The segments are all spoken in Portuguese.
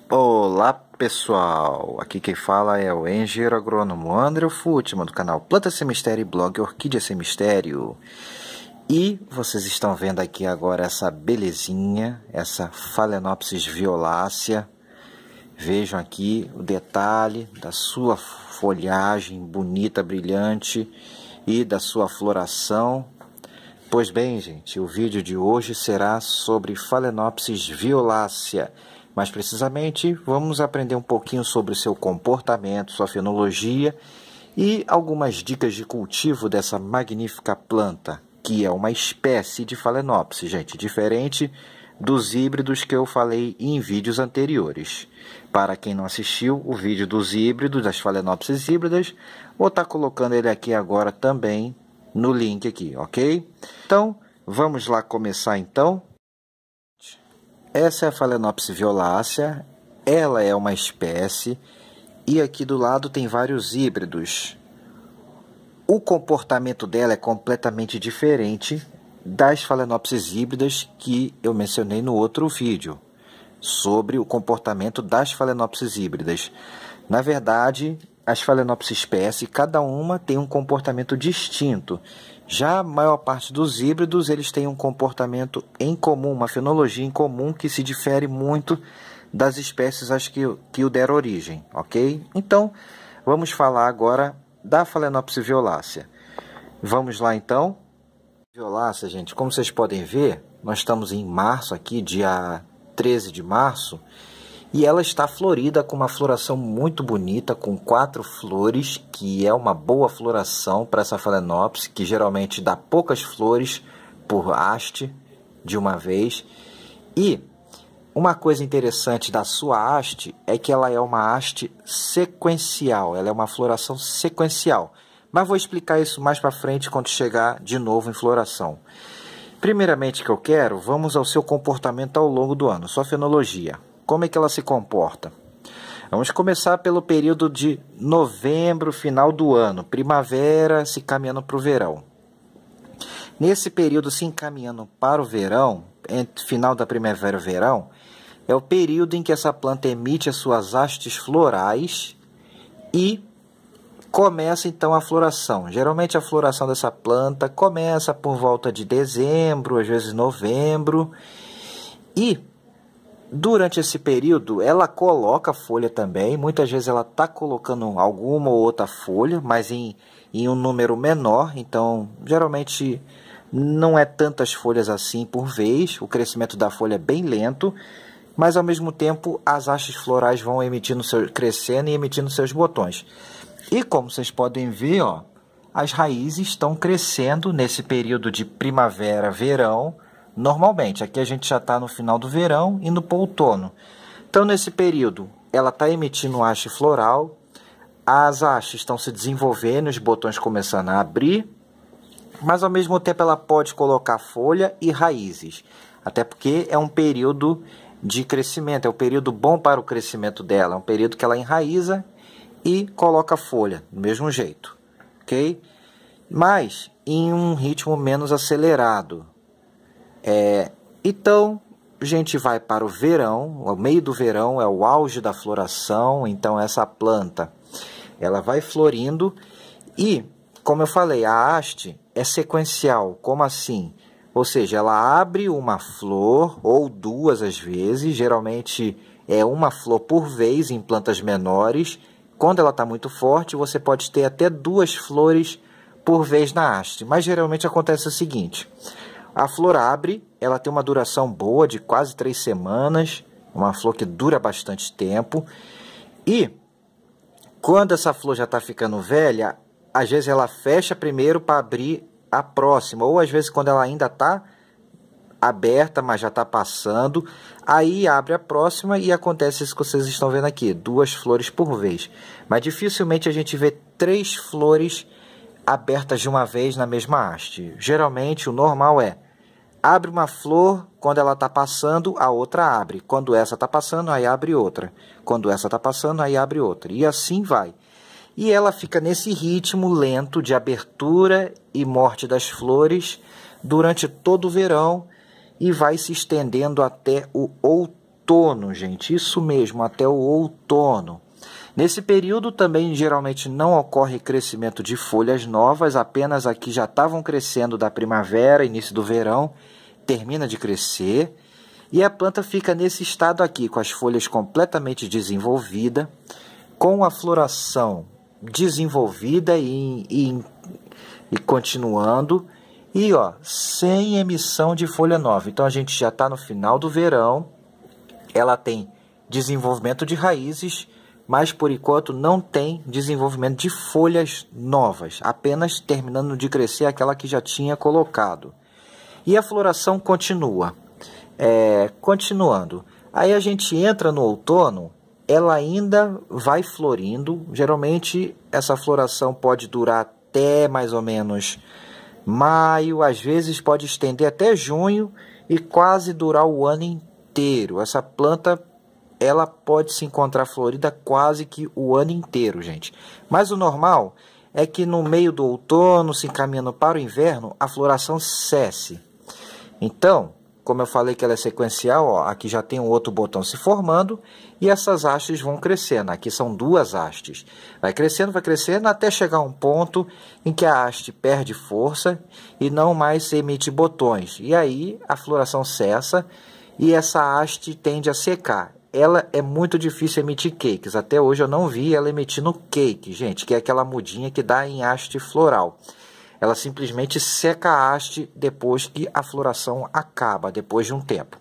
Olá pessoal, aqui quem fala é o engenheiro agrônomo André Futman do canal Planta Sem Mistério e blog Orquídea Sem Mistério. E vocês estão vendo aqui agora essa belezinha, essa Phalaenopsis violácea. Vejam aqui o detalhe da sua folhagem bonita, brilhante e da sua floração. Pois bem, gente, o vídeo de hoje será sobre Phalaenopsis violácea. Mais precisamente, vamos aprender um pouquinho sobre o seu comportamento, sua fenologia e algumas dicas de cultivo dessa magnífica planta, que é uma espécie de Phalaenopsis, gente, diferente dos híbridos que eu falei em vídeos anteriores. Para quem não assistiu o vídeo dos híbridos, das Phalaenopsis híbridas, vou estar colocando ele aqui agora também no link aqui, ok? Então, vamos lá começar então. Essa é a Phalaenopsis violácea, ela é uma espécie e aqui do lado tem vários híbridos. O comportamento dela é completamente diferente das Phalaenopsis híbridas que eu mencionei no outro vídeo, sobre o comportamento das Phalaenopsis híbridas. Na verdade, as Phalaenopsis espécie, cada uma tem um comportamento distinto. Já a maior parte dos híbridos, eles têm um comportamento em comum, uma fenologia em comum que se difere muito das espécies às que o deram origem, ok? Então, vamos falar agora da Phalaenopsis violácea. Vamos lá então. Violácea, gente, como vocês podem ver, nós estamos em março aqui, dia 13 de março, e ela está florida com uma floração muito bonita, com 4 flores, que é uma boa floração para essa Phalaenopsis, que geralmente dá poucas flores por haste de uma vez. E uma coisa interessante da sua haste é que ela é uma haste sequencial, ela é uma floração sequencial. Mas vou explicar isso mais para frente quando chegar de novo em floração. Primeiramente que eu quero, vamos ao seu comportamento ao longo do ano, sua fenologia. Como é que ela se comporta? Vamos começar pelo período de novembro, final do ano, primavera, se caminhando para o verão. Nesse período, se encaminhando para o verão, entre final da primavera e verão, é o período em que essa planta emite as suas hastes florais e começa então a floração. Geralmente a floração dessa planta começa por volta de dezembro, às vezes novembro, e durante esse período, ela coloca folha também. Muitas vezes ela está colocando alguma ou outra folha, mas em um número menor. Então, geralmente, não é tantas folhas assim por vez. O crescimento da folha é bem lento. Mas, ao mesmo tempo, as hastes florais vão crescendo e emitindo seus botões. E, como vocês podem ver, ó, as raízes estão crescendo nesse período de primavera, verão. Normalmente, aqui a gente já está no final do verão e no outono. Então, nesse período, ela está emitindo haste floral, as hastes estão se desenvolvendo, os botões começando a abrir, mas ao mesmo tempo ela pode colocar folha e raízes, até porque é um período de crescimento, é um período bom para o crescimento dela, é um período que ela enraiza e coloca folha, do mesmo jeito, ok? Mas em um ritmo menos acelerado. Então, a gente vai para o verão, o meio do verão é o auge da floração, então essa planta ela vai florindo e, como eu falei, a haste é sequencial, como assim? Ou seja, ela abre uma flor ou duas às vezes, geralmente é uma flor por vez em plantas menores. Quando ela está muito forte, você pode ter até 2 flores por vez na haste, mas geralmente acontece o seguinte: a flor abre, ela tem uma duração boa de quase 3 semanas, uma flor que dura bastante tempo. E quando essa flor já está ficando velha, às vezes ela fecha primeiro para abrir a próxima, ou às vezes quando ela ainda está aberta, mas já está passando, aí abre a próxima e acontece isso que vocês estão vendo aqui, 2 flores por vez. Mas dificilmente a gente vê 3 flores abertas de uma vez na mesma haste. Geralmente o normal é: abre uma flor, quando ela está passando, a outra abre. Quando essa está passando, aí abre outra. Quando essa está passando, aí abre outra. E assim vai. E ela fica nesse ritmo lento de abertura e morte das flores durante todo o verão e vai se estendendo até o outono, gente. Isso mesmo, até o outono. Nesse período também geralmente não ocorre crescimento de folhas novas, apenas aqui já estavam crescendo da primavera, início do verão, termina de crescer e a planta fica nesse estado aqui, com as folhas completamente desenvolvidas, com a floração desenvolvida e continuando, e ó, sem emissão de folha nova. Então a gente já está no final do verão, ela tem desenvolvimento de raízes, mas por enquanto não tem desenvolvimento de folhas novas, apenas terminando de crescer aquela que já tinha colocado. E a floração continua, continuando. Aí a gente entra no outono, ela ainda vai florindo, geralmente essa floração pode durar até mais ou menos maio, às vezes pode estender até junho e quase durar o ano inteiro. Essa planta ela pode se encontrar florida quase que o ano inteiro, gente. Mas o normal é que no meio do outono, se encaminhando para o inverno, a floração cesse. Então, como eu falei que ela é sequencial, ó, aqui já tem um outro botão se formando e essas hastes vão crescendo. Aqui são duas hastes. Vai crescendo até chegar a um ponto em que a haste perde força e não mais emite botões. E aí a floração cessa e essa haste tende a secar. Ela é muito difícil emitir cakes. Até hoje eu não vi ela emitindo cake, gente, que é aquela mudinha que dá em haste floral. Ela simplesmente seca a haste depois que a floração acaba, depois de um tempo.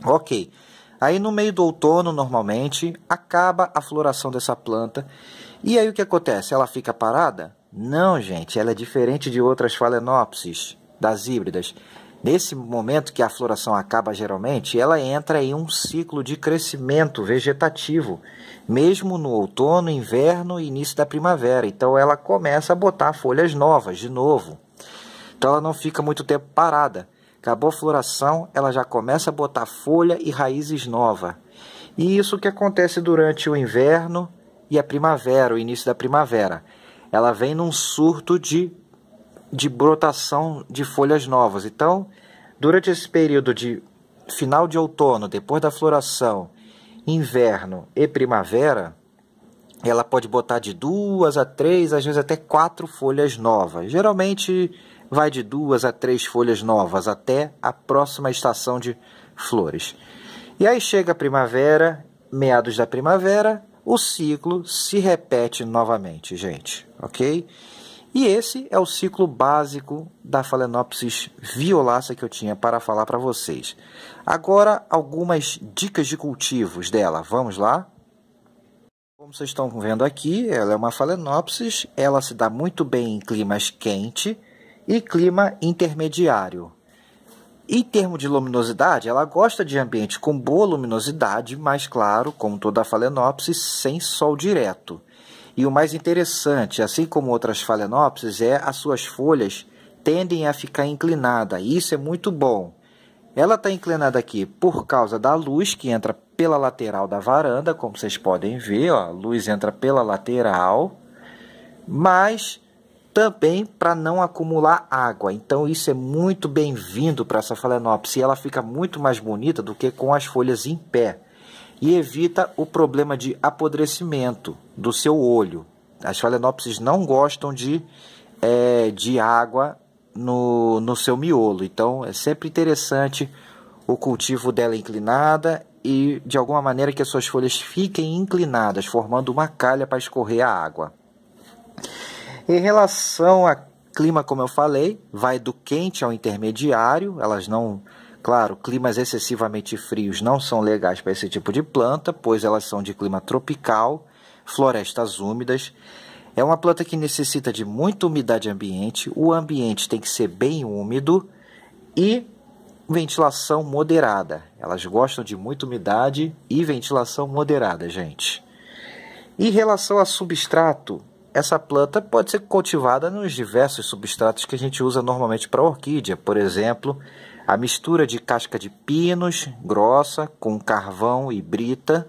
Ok. Aí no meio do outono, normalmente, acaba a floração dessa planta. E aí o que acontece? Ela fica parada? Não, gente. Ela é diferente de outras Phalaenopsis, das híbridas. Nesse momento que a floração acaba geralmente, ela entra em um ciclo de crescimento vegetativo, mesmo no outono, inverno e início da primavera. Então ela começa a botar folhas novas de novo. Então ela não fica muito tempo parada. Acabou a floração, ela já começa a botar folha e raízes novas. E isso que acontece durante o inverno e a primavera, o início da primavera. Ela vem num surto de brotação de folhas novas. Então, durante esse período de final de outono, depois da floração, inverno e primavera, ela pode botar de 2 a 3, às vezes até 4 folhas novas. Geralmente vai de 2 a 3 folhas novas até a próxima estação de flores. E aí chega a primavera, meados da primavera, o ciclo se repete novamente, gente, ok? E esse é o ciclo básico da Phalaenopsis violacea que eu tinha para falar para vocês. Agora, algumas dicas de cultivos dela. Vamos lá? Como vocês estão vendo aqui, ela é uma Phalaenopsis. Ela se dá muito bem em climas quente e clima intermediário. Em termos de luminosidade, ela gosta de ambiente com boa luminosidade, mas claro, como toda a Phalaenopsis, sem sol direto. E o mais interessante, assim como outras Phalaenopsis, as suas folhas tendem a ficar inclinadas. E isso é muito bom. Ela está inclinada aqui por causa da luz que entra pela lateral da varanda, como vocês podem ver, ó, a luz entra pela lateral, mas também para não acumular água. Então isso é muito bem-vindo para essa Phalaenopsis. E ela fica muito mais bonita do que com as folhas em pé. E evita o problema de apodrecimento do seu olho. As Phalaenopsis não gostam de água no seu miolo. Então é sempre interessante o cultivo dela inclinada e de alguma maneira que as suas folhas fiquem inclinadas, formando uma calha para escorrer a água. Em relação a clima, como eu falei, vai do quente ao intermediário. Elas não... Claro, climas excessivamente frios não são legais para esse tipo de planta, pois elas são de clima tropical, florestas úmidas. É uma planta que necessita de muita umidade ambiente, o ambiente tem que ser bem úmido e ventilação moderada. Elas gostam de muita umidade e ventilação moderada, gente. Em relação a substrato, essa planta pode ser cultivada nos diversos substratos que a gente usa normalmente para orquídea, por exemplo, a mistura de casca de pinos grossa com carvão e brita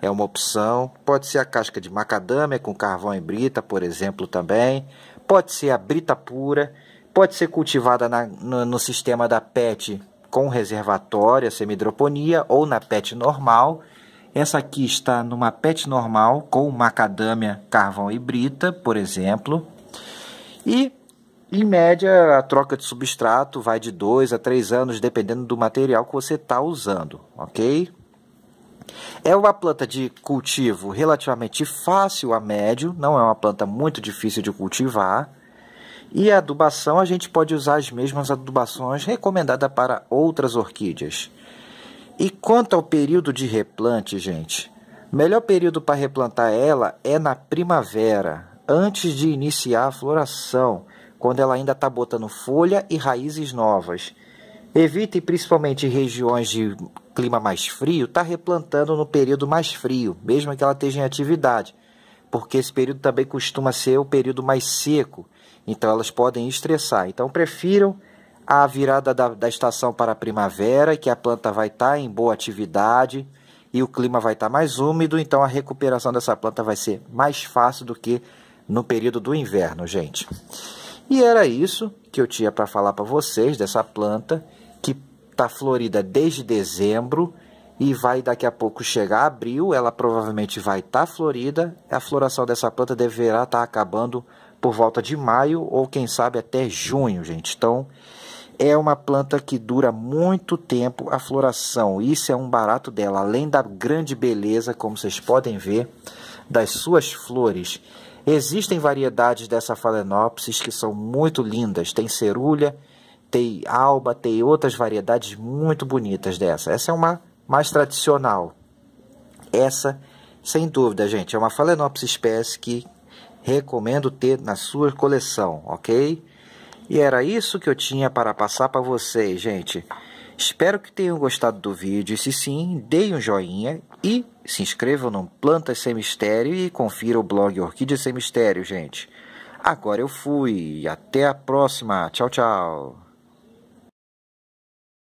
é uma opção. Pode ser a casca de macadâmia com carvão e brita, por exemplo, também. Pode ser a brita pura. Pode ser cultivada no sistema da PET com reservatório, semi-hidroponia ou na PET normal. Essa aqui está numa PET normal com macadâmia, carvão e brita, por exemplo. E, em média, a troca de substrato vai de 2 a 3 anos, dependendo do material que você está usando, ok? É uma planta de cultivo relativamente fácil a médio, não é uma planta muito difícil de cultivar. E a adubação, a gente pode usar as mesmas adubações recomendadas para outras orquídeas. E quanto ao período de replante, gente, o melhor período para replantar ela é na primavera, antes de iniciar a floração, quando ela ainda está botando folha e raízes novas. Evite, principalmente em regiões de clima mais frio, estar replantando no período mais frio, mesmo que ela esteja em atividade, porque esse período também costuma ser o período mais seco, então elas podem estressar. Então prefiram a virada da estação para a primavera, que a planta vai estar em boa atividade e o clima vai estar mais úmido, então a recuperação dessa planta vai ser mais fácil do que no período do inverno, gente. E era isso que eu tinha para falar para vocês dessa planta, que está florida desde dezembro e vai daqui a pouco chegar a abril, ela provavelmente vai estar florida. A floração dessa planta deverá estar acabando por volta de maio ou quem sabe até junho, gente. Então, é uma planta que dura muito tempo a floração. Isso é um barato dela, além da grande beleza, como vocês podem ver, das suas flores. Existem variedades dessa Phalaenopsis que são muito lindas. Tem cerulha, tem alba, tem outras variedades muito bonitas dessa. Essa é uma mais tradicional. Essa, sem dúvida, gente, é uma Phalaenopsis espécie que recomendo ter na sua coleção, ok? E era isso que eu tinha para passar para vocês, gente. Espero que tenham gostado do vídeo. E se sim, deem um joinha e se inscrevam no Plantas Sem Mistério e confira o blog Orquídea Sem Mistério, gente. Agora eu fui. Até a próxima. Tchau, tchau.